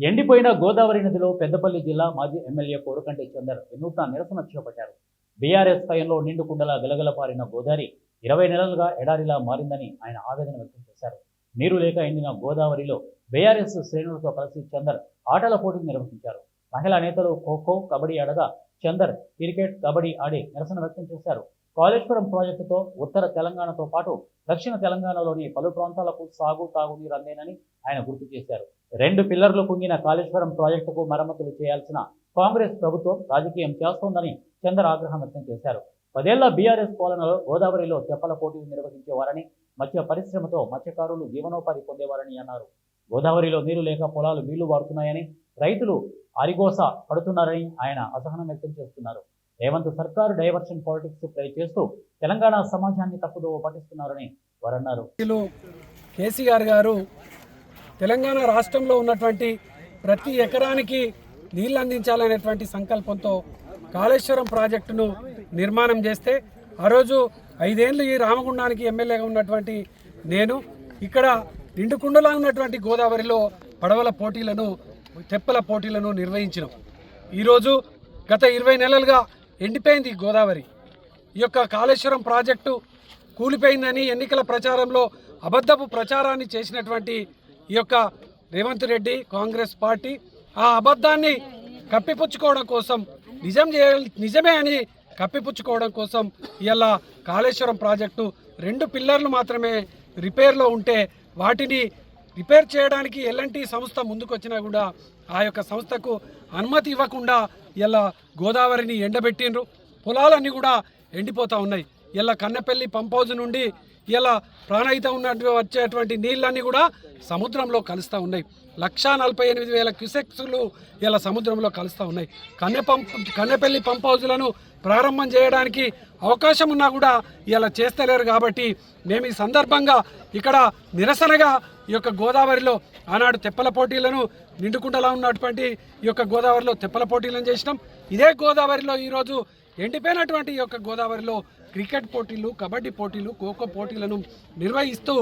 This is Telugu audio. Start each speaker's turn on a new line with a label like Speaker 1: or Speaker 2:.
Speaker 1: ఎండిపోయిన గోదావరి నదిలో పెద్దపల్లి జిల్లా మాజీ ఎమ్మెల్యే కోరుకంటి చందర్ వినూత్న నిరసన చేపట్టారు. బీఆర్ఎస్ స్థాయిలో నిండు కుండలా గలగలపారిన గోదావరి 20 నెలలుగా ఎడారిలా మారిందని ఆయన ఆవేదన వ్యక్తం చేశారు. నీరు లేక ఎండిన గోదావరిలో బీఆర్ఎస్ శ్రేణులతో కలిసి చందర్ ఆటల పోటీలు నిర్వహించారు. మహిళా నేతలు ఖోఖో, కబడ్డీ ఆడగా చందర్ క్రికెట్, కబడ్డీ ఆడి నిరసన వ్యక్తం చేశారు. కాళేశ్వరం ప్రాజెక్టుతో ఉత్తర తెలంగాణతో పాటు దక్షిణ తెలంగాణలోని పలు ప్రాంతాలకు సాగు, తాగునీరు అందేనని ఆయన గుర్తు చేశారు. 2 పిల్లర్లు కుంగిన కాళేశ్వరం ప్రాజెక్టుకు మరమ్మతులు చేయాల్సిన కాంగ్రెస్ ప్రభుత్వం రాజకీయం చేస్తోందని చందర్ ఆగ్రహం వ్యక్తం చేశారు. 10 ఏళ్ల బీఆర్ఎస్ పాలనలో గోదావరిలో తెప్పల పోటీలు నిర్వహించేవారని, మత్స్య పరిశ్రమతో మత్స్యకారులు జీవనోపాధి పొందేవారని అన్నారు. గోదావరిలో నీరు లేక పొలాలు నీళ్లు వారుతున్నాయని, రైతులు అరిగోస పడుతున్నారని ఆయన అసహనం వ్యక్తం చేస్తున్నారు. రేవంత్ సర్కారు డైవర్షన్ పాలిటిక్స్ ప్లే చేస్తూ తెలంగాణ సమాజాన్ని తప్పుదోవ పట్టిస్తున్నారని వారు అన్నారు.
Speaker 2: కేసీఆర్ గారు తెలంగాణ రాష్ట్రంలో ఉన్నటువంటి ప్రతి ఎకరానికి నీళ్లు అందించాలనేటువంటి సంకల్పంతో కాళేశ్వరం ప్రాజెక్టును నిర్మాణం చేస్తే ఆ రోజు 5 ఏళ్ళు ఈ రామగుండానికి ఎమ్మెల్యేగా ఉన్నటువంటి నేను ఇక్కడ నిండుకుండలా ఉన్నటువంటి గోదావరిలో పడవల పోటీలను, తెప్పల పోటీలను నిర్వహించినాం. ఈరోజు గత 20 నెలలుగా ఎండిపోయింది గోదావరి. ఈ యొక్క కాళేశ్వరం ప్రాజెక్టు కూలిపోయిందని ఎన్నికల ప్రచారంలో అబద్ధపు ప్రచారాన్ని చేసినటువంటి ఈ యొక్క రేవంత్ రెడ్డి కాంగ్రెస్ పార్టీ ఆ అబద్ధాన్ని కప్పిపుచ్చుకోవడం కోసం, నిజమే అని కప్పిపుచ్చుకోవడం కోసం ఇలా కాళేశ్వరం ప్రాజెక్టు 2 పిల్లర్లు మాత్రమే రిపేర్లో ఉంటే వాటిని రిపేర్ చేయడానికి ఎల్ఎన్టీ సంస్థ ముందుకొచ్చినా కూడా ఆ యొక్క సంస్థకు అనుమతి ఇవ్వకుండా ఇలా గోదావరిని ఎండబెట్టిండ్రు. పొలాలన్నీ కూడా ఎండిపోతూ ఉన్నాయి. ఇలా కన్నెపల్లి పంప్ హౌజ్ నుండి ఇలా ప్రాణహితం వచ్చేటువంటి నీళ్ళన్నీ కూడా సముద్రంలో కలుస్తూ ఉన్నాయి. 1,48,000 క్యూసెక్స్లు ఇలా సముద్రంలో కలుస్తూ ఉన్నాయి. కన్నెపల్లి పంప్ హౌజ్లను ప్రారంభం చేయడానికి అవకాశం ఉన్నా కూడా ఇలా చేస్తలేరు. కాబట్టి మేము ఈ సందర్భంగా ఇక్కడ నిరసనగా ఈ యొక్క గోదావరిలో ఆనాడు తెప్పల పోటీలను, నిండుకుండలా ఉన్నటువంటి ఈ యొక్క గోదావరిలో తెప్పల పోటీలను చేసినాం. ఇదే గోదావరిలో ఈరోజు ఎండిపోయినటువంటి ఈ యొక్క గోదావరిలో క్రికెట్ పోటీలు, కబడ్డీ పోటీలు, ఖోఖో పోటీలను నిర్వహిస్తూ